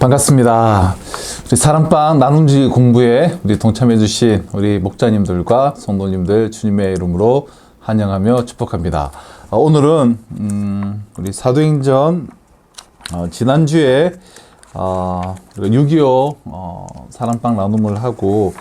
반갑습니다. 우리 사랑방 나눔지 공부에 우리 동참해주신 우리 목자님들과 성도님들 주님의 이름으로 환영하며 축복합니다. 오늘은 우리 사도행전 지난주에 6.25 사랑방 나눔을 하고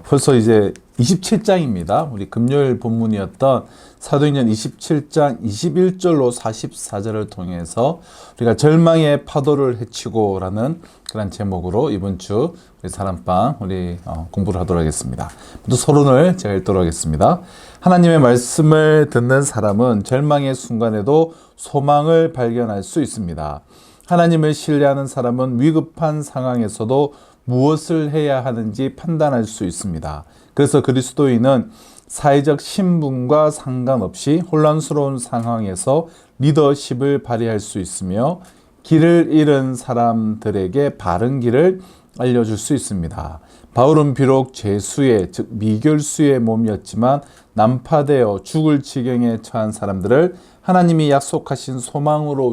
벌써 이제 27장입니다. 우리 금요일 본문이었던 사도행전 27장 21절로 44절을 통해서 우리가 절망의 파도를 헤치고 라는 그런 제목으로 이번 주 우리 사랑방 우리 공부를 하도록 하겠습니다. 모두 서론을 제가 읽도록 하겠습니다. 하나님의 말씀을 듣는 사람은 절망의 순간에도 소망을 발견할 수 있습니다. 하나님을 신뢰하는 사람은 위급한 상황에서도 무엇을 해야 하는지 판단할 수 있습니다. 그래서 그리스도인은 사회적 신분과 상관없이 혼란스러운 상황에서 리더십을 발휘할 수 있으며 길을 잃은 사람들에게 바른 길을 알려줄 수 있습니다. 바울은 비록 죄수의 즉 미결수의 몸이었지만 난파되어 죽을 지경에 처한 사람들을 하나님이 약속하신 소망으로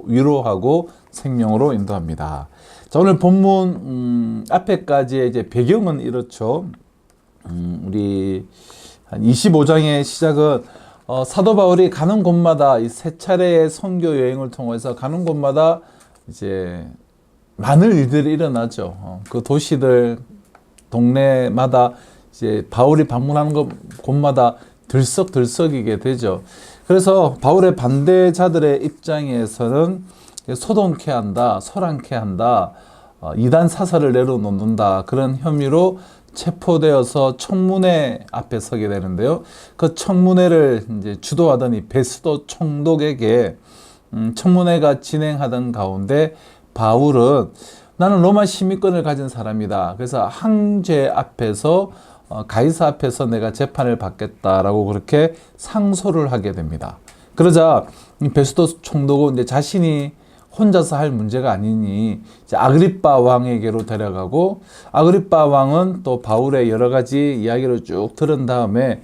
위로하고 생명으로 인도합니다. 자, 오늘 본문 앞에까지의 이제 배경은 이렇죠. 우리 한 25장의 시작은 사도 바울이 가는 곳마다 이 세 차례의 선교 여행을 통해서 가는 곳마다 이제 많은 일들이 일어나죠. 그 도시들 동네마다 이제 바울이 방문하는 곳마다 들썩들썩이게 되죠. 그래서 바울의 반대자들의 입장에서는 소동케 한다, 소란케 한다, 이단 사설을 내려놓는다 그런 혐의로 체포되어서 청문회 앞에 서게 되는데요. 그 청문회를 이제 주도하던 이 베스도 총독에게 청문회가 진행하던 가운데 바울은 나는 로마 시민권을 가진 사람이다. 그래서 황제 앞에서 가이사 앞에서 내가 재판을 받겠다라고 그렇게 상소를 하게 됩니다. 그러자 베스도 총독은 이제 자신이 혼자서 할 문제가 아니니 이제 아그리빠 왕에게로 데려가고 아그리빠 왕은 또 바울의 여러 가지 이야기를 쭉 들은 다음에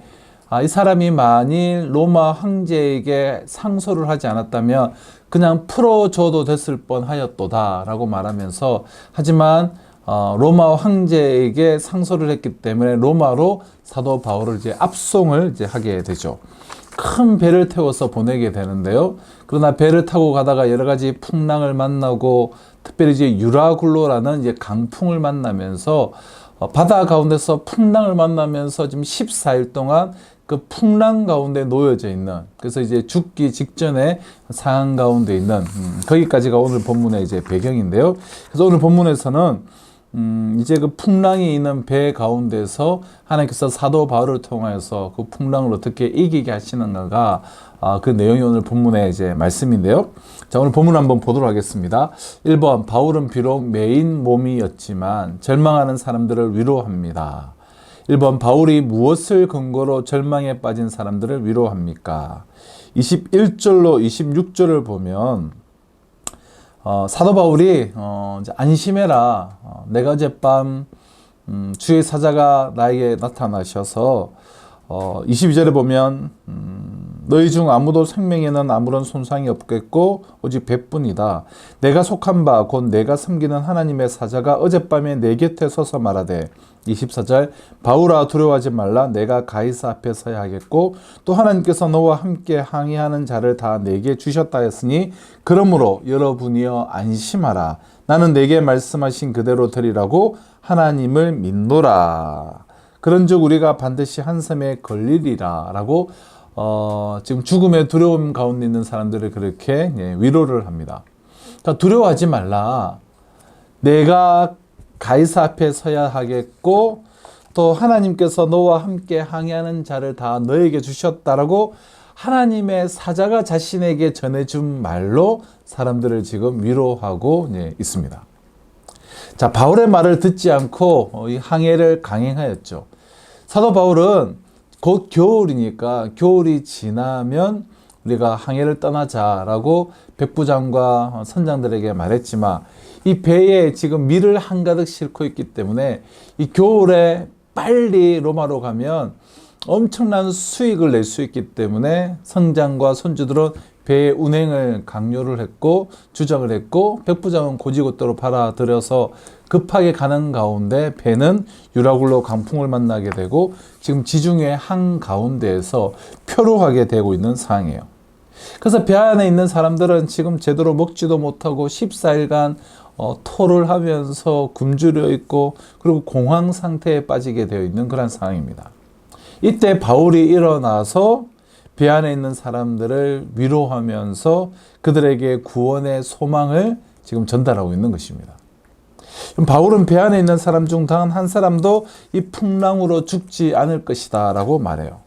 이 사람이 만일 로마 황제에게 상소를 하지 않았다면 그냥 풀어줘도 됐을 뻔하였도다 라고 말하면서 하지만 로마 황제에게 상소를 했기 때문에 로마로 사도 바울을 이제 압송을 이제 하게 되죠. 큰 배를 태워서 보내게 되는데요. 그러나 배를 타고 가다가 여러 가지 풍랑을 만나고 특별히 이제 유라굴로라는 이제 강풍을 만나면서 바다 가운데서 풍랑을 만나면서 지금 14일 동안 그 풍랑 가운데 놓여져 있는 그래서 이제 죽기 직전에 상황 가운데 있는 거기까지가 오늘 본문의 이제 배경인데요. 그래서 오늘 본문에서는 이제 그 풍랑이 있는 배 가운데서 하나님께서 사도 바울을 통해서 그 풍랑을 어떻게 이기게 하시는가가 그 내용이 오늘 본문의 이제 말씀인데요. 자, 오늘 본문 한번 보도록 하겠습니다. 1번 바울은 비록 매인 몸이었지만 절망하는 사람들을 위로합니다. 1번 바울이 무엇을 근거로 절망에 빠진 사람들을 위로합니까? 21절로 26절을 보면 사도 바울이 이제 안심해라. 내가 어젯밤 주의 사자가 나에게 나타나셔서 22절에 보면 너희 중 아무도 생명에는 아무런 손상이 없겠고 오직 배뿐이다. 내가 속한 바 곧 내가 섬기는 하나님의 사자가 어젯밤에 내 곁에 서서 말하되 24절 바울아 두려워하지 말라. 내가 가이사 앞에 서야 하겠고 또 하나님께서 너와 함께 항의하는 자를 다 내게 주셨다 했으니 그러므로 여러분이여 안심하라. 나는 내게 말씀하신 그대로 되리라고 하나님을 믿노라. 그런즉 우리가 반드시 한섬에 걸리리라 라고 지금 죽음의 두려움 가운데 있는 사람들을 그렇게 위로를 합니다. 그러니까 두려워하지 말라. 내가 가이사 앞에 서야 하겠고 또 하나님께서 너와 함께 항해하는 자를 다 너에게 주셨다라고 하나님의 사자가 자신에게 전해준 말로 사람들을 지금 위로하고 있습니다. 자, 바울의 말을 듣지 않고 이 항해를 강행하였죠. 사도 바울은 곧 겨울이니까 겨울이 지나면 우리가 항해를 떠나자라고 백부장과 선장들에게 말했지만 이 배에 지금 밀을 한가득 싣고 있기 때문에 이 겨울에 빨리 로마로 가면 엄청난 수익을 낼 수 있기 때문에 선장과 선주들은 배의 운행을 강요를 했고 주장을 했고 백부장은 고지고대로 받아들여서 급하게 가는 가운데 배는 유라굴로 강풍을 만나게 되고 지금 지중해 한가운데에서 표류하게 되고 있는 상황이에요. 그래서 배 안에 있는 사람들은 지금 제대로 먹지도 못하고 14일간 토를 하면서 굶주려 있고 그리고 공황 상태에 빠지게 되어 있는 그런 상황입니다. 이때 바울이 일어나서 배 안에 있는 사람들을 위로하면서 그들에게 구원의 소망을 지금 전달하고 있는 것입니다. 바울은 배 안에 있는 사람 중 단 한 사람도 이 풍랑으로 죽지 않을 것이다 라고 말해요.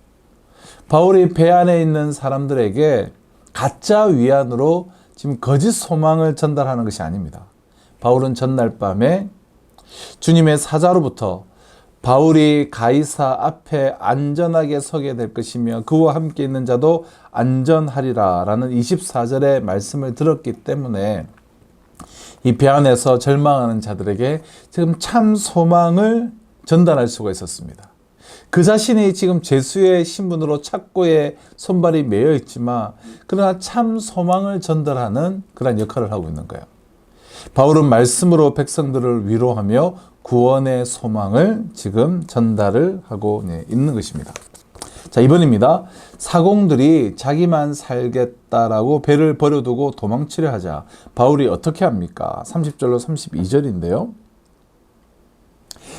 바울이 배 안에 있는 사람들에게 가짜 위안으로 지금 거짓 소망을 전달하는 것이 아닙니다. 바울은 전날 밤에 주님의 사자로부터 바울이 가이사 앞에 안전하게 서게 될 것이며 그와 함께 있는 자도 안전하리라 라는 24절의 말씀을 들었기 때문에 이 배 안에서 절망하는 자들에게 지금 참 소망을 전달할 수가 있었습니다. 그 자신이 지금 제수의 신분으로 착고에 손발이 매여 있지만 그러나 참 소망을 전달하는 그런 역할을 하고 있는 거예요. 바울은 말씀으로 백성들을 위로하며 구원의 소망을 지금 전달을 하고 있는 것입니다. 자, 2번입니다. 사공들이 자기만 살겠다라고 배를 버려두고 도망치려 하자 바울이 어떻게 합니까? 30절로 32절인데요.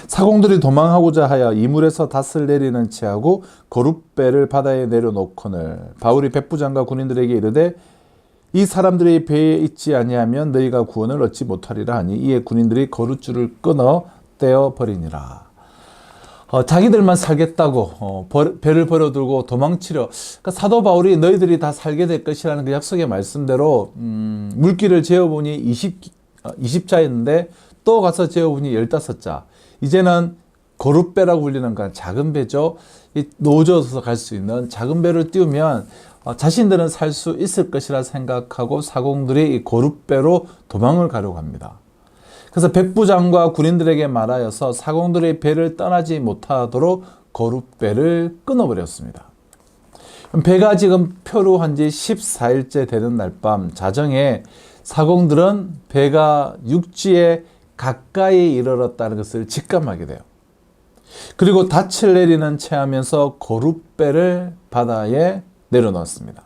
사공들이 도망하고자 하여 이물에서 닷을 내리는 채하고 거룻배를 바다에 내려놓거늘 바울이 백부장과 군인들에게 이르되 이 사람들이 배에 있지 아니하면 너희가 구원을 얻지 못하리라 하니 이에 군인들이 거룻줄을 끊어 떼어 버리니라. 자기들만 살겠다고 배를 버려두고 도망치려. 그러니까 사도 바울이 너희들이 다 살게 될 것이라는 그 약속의 말씀대로 물길을 재어보니 20자였는데 또 가서 재어보니 15자. 이제는 거룻배라고 불리는 그 작은 배죠. 노져서 갈 수 있는 작은 배를 띄우면 자신들은 살 수 있을 것이라 생각하고 사공들이 이 거룻배로 도망을 가려고 합니다. 그래서 백부장과 군인들에게 말하여서 사공들이 배를 떠나지 못하도록 거룻배를 끊어버렸습니다. 배가 지금 표류한 지 14일째 되는 날 밤 자정에 사공들은 배가 육지에 가까이 이르렀다는 것을 직감하게 돼요. 그리고 닻을 내리는 채 하면서 거룻배를 바다에 내려놓았습니다.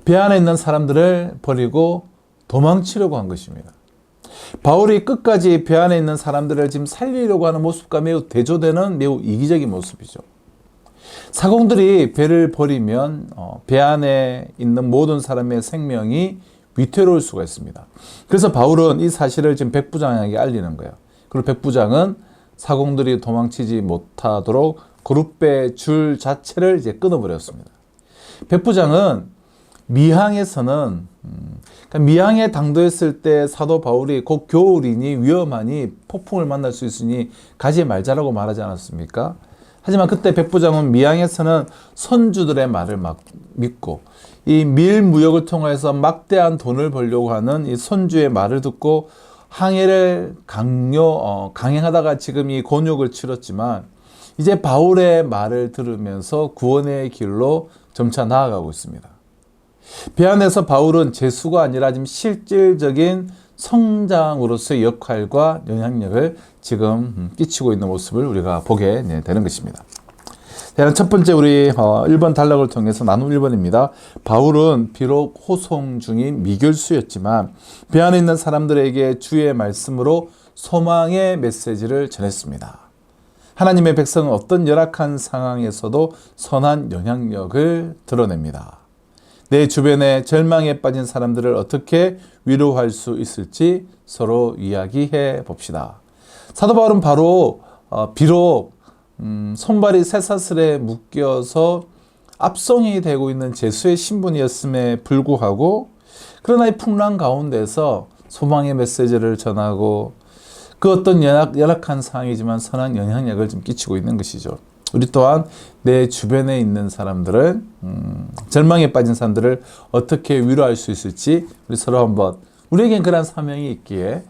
배 안에 있는 사람들을 버리고 도망치려고 한 것입니다. 바울이 끝까지 배 안에 있는 사람들을 지금 살리려고 하는 모습과 매우 대조되는 매우 이기적인 모습이죠. 사공들이 배를 버리면 배 안에 있는 모든 사람의 생명이 위태로울 수가 있습니다. 그래서 바울은 이 사실을 지금 백부장에게 알리는 거예요. 그리고 백부장은 사공들이 도망치지 못하도록 거룻배 줄 자체를 이제 끊어버렸습니다. 백부장은 미항에서는 그러니까 미항에 당도했을 때 사도 바울이 곧 겨울이니 위험하니 폭풍을 만날 수 있으니 가지 말자라고 말하지 않았습니까? 하지만 그때 백부장은 미항에서는 선주들의 말을 믿고 이 밀무역을 통해서 막대한 돈을 벌려고 하는 이 선주의 말을 듣고 항해를 강행하다가 지금 이 곤욕을 치렀지만 이제 바울의 말을 들으면서 구원의 길로 점차 나아가고 있습니다. 배 안에서 바울은 재수가 아니라 지금 실질적인 성장으로서의 역할과 영향력을 지금 끼치고 있는 모습을 우리가 보게 되는 것입니다. 첫 번째 우리 1번 단락을 통해서 나눔 1번입니다. 바울은 비록 호송 중인 미결수였지만 배 안에 있는 사람들에게 주의 말씀으로 소망의 메시지를 전했습니다. 하나님의 백성은 어떤 열악한 상황에서도 선한 영향력을 드러냅니다. 내 주변에 절망에 빠진 사람들을 어떻게 위로할 수 있을지 서로 이야기해 봅시다. 사도 바울은 비록 손발이 쇠사슬에 묶여서 압송이 되고 있는 제수의 신분이었음에 불구하고 그러나 이 풍랑 가운데서 소망의 메시지를 전하고 그 어떤 열악한 상황이지만 선한 영향력을 좀 끼치고 있는 것이죠. 우리 또한 내 주변에 있는 사람들을 절망에 빠진 사람들을 어떻게 위로할 수 있을지 우리 서로 한번 우리에겐 그런 사명이 있기에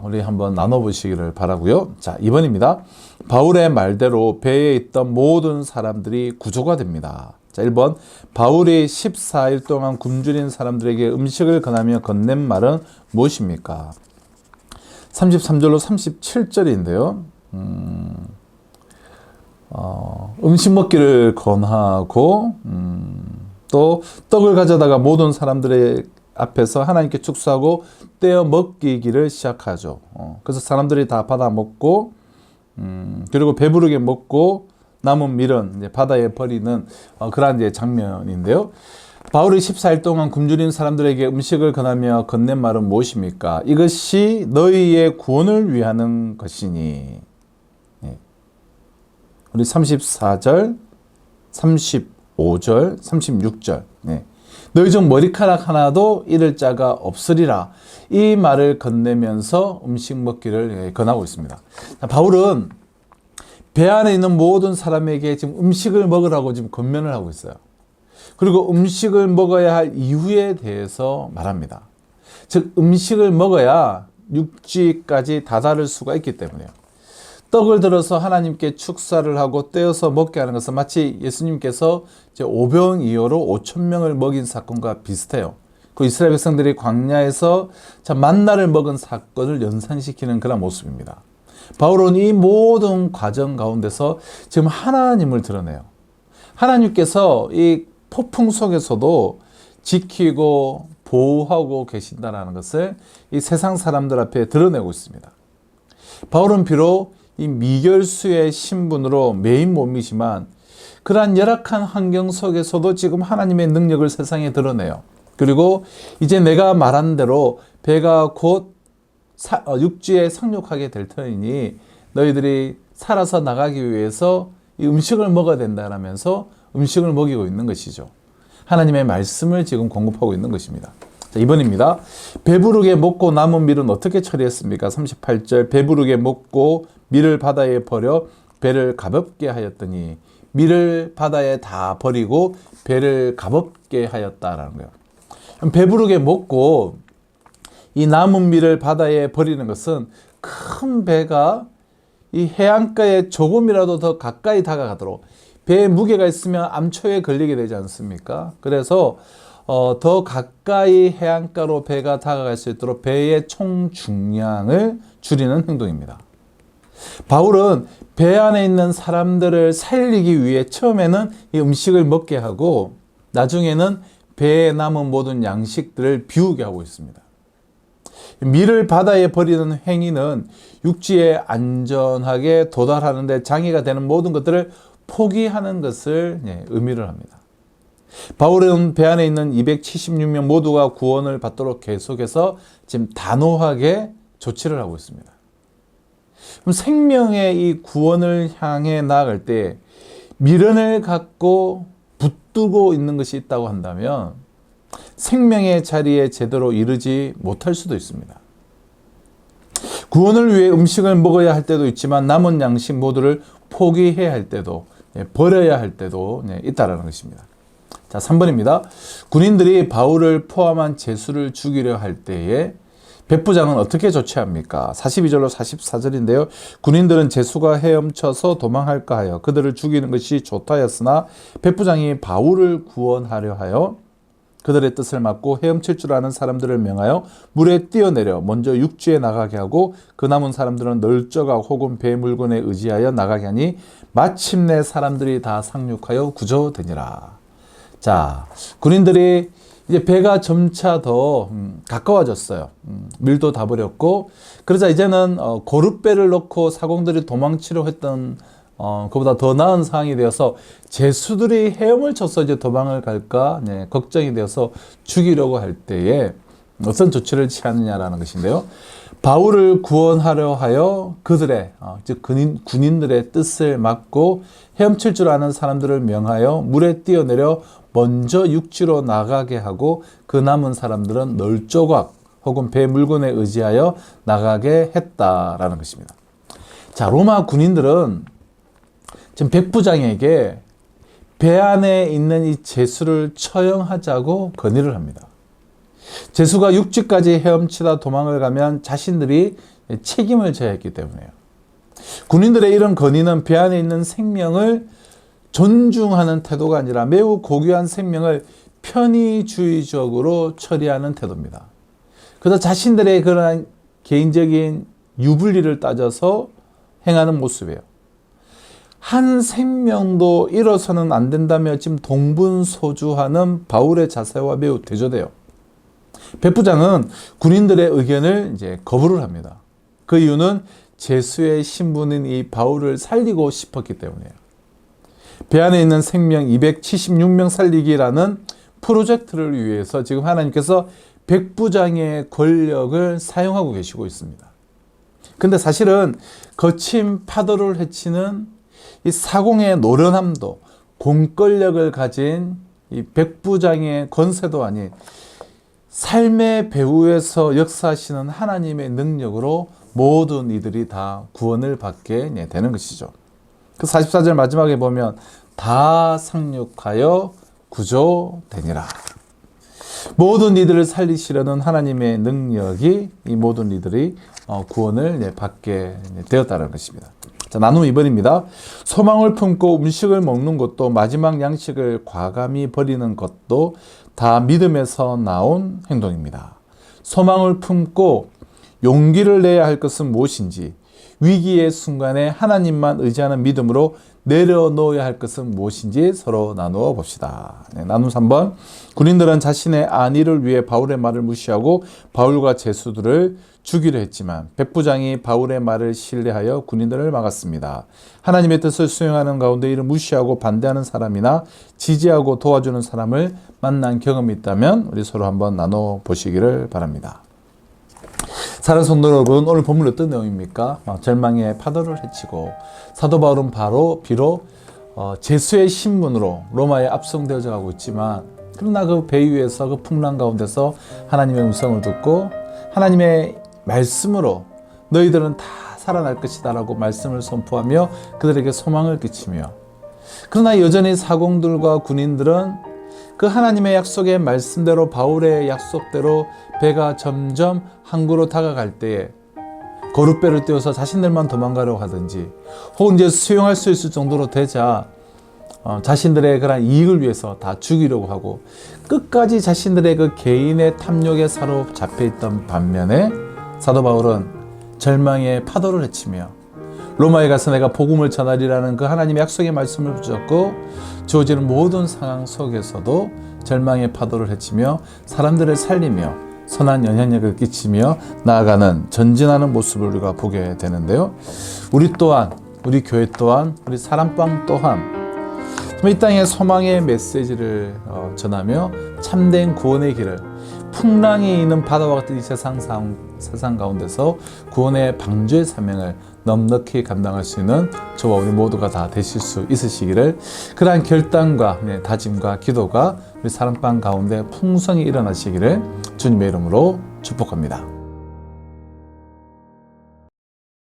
우리 한번 나눠보시기를 바라고요. 자, 2번입니다. 바울의 말대로 배에 있던 모든 사람들이 구조가 됩니다. 자, 1번 바울이 14일 동안 굶주린 사람들에게 음식을 권하며 건넨 말은 무엇입니까? 33절로 37절인데요. 음식 먹기를 권하고 또 떡을 가져다가 모든 사람들의 앞에서 하나님께 축사하고 떼어 먹이기를 시작하죠. 그래서 사람들이 다 받아 먹고 그리고 배부르게 먹고 남은 밀은 이제 바다에 버리는 그러한 이제 장면인데요. 바울이 14일 동안 굶주린 사람들에게 음식을 권하며 건넨 말은 무엇입니까? 이것이 너희의 구원을 위하는 것이니. 네. 우리 34절, 35절, 36절. 네. 너희 중 머리카락 하나도 잃을 자가 없으리라. 이 말을 건네면서 음식 먹기를 권하고 있습니다. 바울은 배 안에 있는 모든 사람에게 지금 음식을 먹으라고 지금 권면을 하고 있어요. 그리고 음식을 먹어야 할 이유에 대해서 말합니다. 즉 음식을 먹어야 육지까지 다다를 수가 있기 때문에요. 떡을 들어서 하나님께 축사를 하고 떼어서 먹게 하는 것은 마치 예수님께서 오병이어로 5,000명을 먹인 사건과 비슷해요. 그 이스라엘 백성들이 광야에서 만나를 먹은 사건을 연상시키는 그런 모습입니다. 바울은 이 모든 과정 가운데서 지금 하나님을 드러내요. 하나님께서 이 폭풍 속에서도 지키고 보호하고 계신다는 것을 이 세상 사람들 앞에 드러내고 있습니다. 바울은 비록 이 미결수의 신분으로 메인 몸이지만 그러한 열악한 환경 속에서도 지금 하나님의 능력을 세상에 드러내요. 그리고 이제 내가 말한 대로 배가 곧 육지에 상륙하게 될 터이니 너희들이 살아서 나가기 위해서 이 음식을 먹어야 된다라면서 음식을 먹이고 있는 것이죠. 하나님의 말씀을 지금 공급하고 있는 것입니다. 자, 2번입니다. 배부르게 먹고 남은 밀은 어떻게 처리했습니까? 38절 배부르게 먹고 밀을 바다에 버려 배를 가볍게 하였더니 밀을 바다에 다 버리고 배를 가볍게 하였다라는 거예요. 배부르게 먹고 이 남은 밀을 바다에 버리는 것은 큰 배가 이 해안가에 조금이라도 더 가까이 다가가도록 배에 무게가 있으면 암초에 걸리게 되지 않습니까? 그래서 더 가까이 해안가로 배가 다가갈 수 있도록 배의 총 중량을 줄이는 행동입니다. 바울은 배 안에 있는 사람들을 살리기 위해 처음에는 이 음식을 먹게 하고 나중에는 배에 남은 모든 양식들을 비우게 하고 있습니다. 밀을 바다에 버리는 행위는 육지에 안전하게 도달하는 데 장애가 되는 모든 것들을 포기하는 것을 의미를 합니다. 바울은 배 안에 있는 276명 모두가 구원을 받도록 계속해서 지금 단호하게 조치를 하고 있습니다. 그럼 생명의 이 구원을 향해 나아갈 때 미련을 갖고 붙들고 있는 것이 있다고 한다면 생명의 자리에 제대로 이르지 못할 수도 있습니다. 구원을 위해 음식을 먹어야 할 때도 있지만 남은 양식 모두를 포기해야 할 때도 버려야 할 때도 있다라는 것입니다. 자, 3번입니다. 군인들이 바울을 포함한 제수를 죽이려 할 때에 백부장은 어떻게 조치합니까? 42절로 44절인데요. 군인들은 제수가 헤엄쳐서 도망할까 하여 그들을 죽이는 것이 좋다 하였으나 백부장이 바울을 구원하려 하여 그들의 뜻을 막고 헤엄칠 줄 아는 사람들을 명하여 물에 뛰어내려 먼저 육지에 나가게 하고 그 남은 사람들은 널쩍아 혹은 배 물건에 의지하여 나가게 하니 마침내 사람들이 다 상륙하여 구조되니라. 자, 군인들이 이제 배가 점차 더 가까워졌어요. 밀도 다 버렸고 그러자 이제는 고룻배를 넣고 사공들이 도망치려 했던 그보다 더 나은 상황이 되어서 제수들이 헤엄을 쳐서 이제 도망을 갈까 걱정이 되어서 죽이려고 할 때에 어떤 조치를 취하느냐라는 것인데요. 바울을 구원하려 하여 그들의 즉 군인들의 뜻을 막고 헤엄칠 줄 아는 사람들을 명하여 물에 뛰어내려 먼저 육지로 나가게 하고 그 남은 사람들은 널조각 혹은 배 물건에 의지하여 나가게 했다라는 것입니다. 자, 로마 군인들은 지금 백부장에게 배 안에 있는 이 제수를 처형하자고 건의를 합니다. 제수가 육지까지 헤엄치다 도망을 가면 자신들이 책임을 져야 했기 때문에요. 군인들의 이런 건의는 배 안에 있는 생명을 존중하는 태도가 아니라 매우 고귀한 생명을 편의주의적으로 처리하는 태도입니다. 그래서 자신들의 그런 개인적인 유불리를 따져서 행하는 모습이에요. 한 생명도 잃어서는 안 된다며 지금 동분서주하는 바울의 자세와 매우 대조돼요. 백부장은 군인들의 의견을 이제 거부를 합니다. 그 이유는 제수의 신분인 이 바울을 살리고 싶었기 때문이에요. 배 안에 있는 생명 276명 살리기라는 프로젝트를 위해서 지금 하나님께서 백부장의 권력을 사용하고 계시고 있습니다. 근데 사실은 거친 파도를 헤치는 이 사공의 노련함도 공권력을 가진 이 백부장의 권세도 아닌 삶의 배후에서 역사하시는 하나님의 능력으로 모든 이들이 다 구원을 받게 되는 것이죠. 그 44절 마지막에 보면 다 상륙하여 구조되니라. 모든 이들을 살리시려는 하나님의 능력이 이 모든 이들이 구원을 받게 되었다는 것입니다. 자, 나눔 2번입니다. 소망을 품고 음식을 먹는 것도 마지막 양식을 과감히 버리는 것도 다 믿음에서 나온 행동입니다. 소망을 품고 용기를 내야 할 것은 무엇인지, 위기의 순간에 하나님만 의지하는 믿음으로 내려놓아야 할 것은 무엇인지 서로 나누어 봅시다. 나눔 3번. 군인들은 자신의 안위를 위해 바울의 말을 무시하고 바울과 제수들을 죽이려 했지만 백부장이 바울의 말을 신뢰하여 군인들을 막았습니다. 하나님의 뜻을 수행하는 가운데 이를 무시하고 반대하는 사람이나 지지하고 도와주는 사람을 만난 경험이 있다면 우리 서로 한번 나눠 보시기를 바랍니다. 사랑하는 성도 여러분, 오늘 본문 어떤 내용입니까? 절망의 파도를 헤치고 사도 바울은 비록 제수의 신분으로 로마에 압송되어져 가고 있지만, 그러나 그 배 위에서 그 풍랑 가운데서 하나님의 음성을 듣고 하나님의 말씀으로 너희들은 다 살아날 것이다 라고 말씀을 선포하며 그들에게 소망을 끼치며, 그러나 여전히 사공들과 군인들은 그 하나님의 약속의 말씀대로 바울의 약속대로 배가 점점 항구로 다가갈 때에 거룻배를 띄워서 자신들만 도망가려고 하든지, 혹은 이제 수용할 수 있을 정도로 되자 자신들의 그런 이익을 위해서 다 죽이려고 하고 끝까지 자신들의 그 개인의 탐욕에 사로잡혀 있던 반면에 사도 바울은 절망의 파도를 헤치며 로마에 가서 내가 복음을 전하리라는 그 하나님의 약속의 말씀을 붙잡고 주어지는 모든 상황 속에서도 절망의 파도를 헤치며 사람들을 살리며 선한 영향력을 끼치며 나아가는 전진하는 모습을 우리가 보게 되는데요. 우리 또한, 우리 교회 또한, 우리 사랑방 또한 이 땅에 소망의 메시지를 전하며 참된 구원의 길을, 풍랑이 있는 바다와 같은 이 세상 가운데서 구원의 방주의 사명을 넉넉히 감당할 수 있는 저와 우리 모두가 다 되실 수 있으시기를, 그러한 결단과 다짐과 기도가 우리 사랑방 가운데 풍성히 일어나시기를 주님의 이름으로 축복합니다.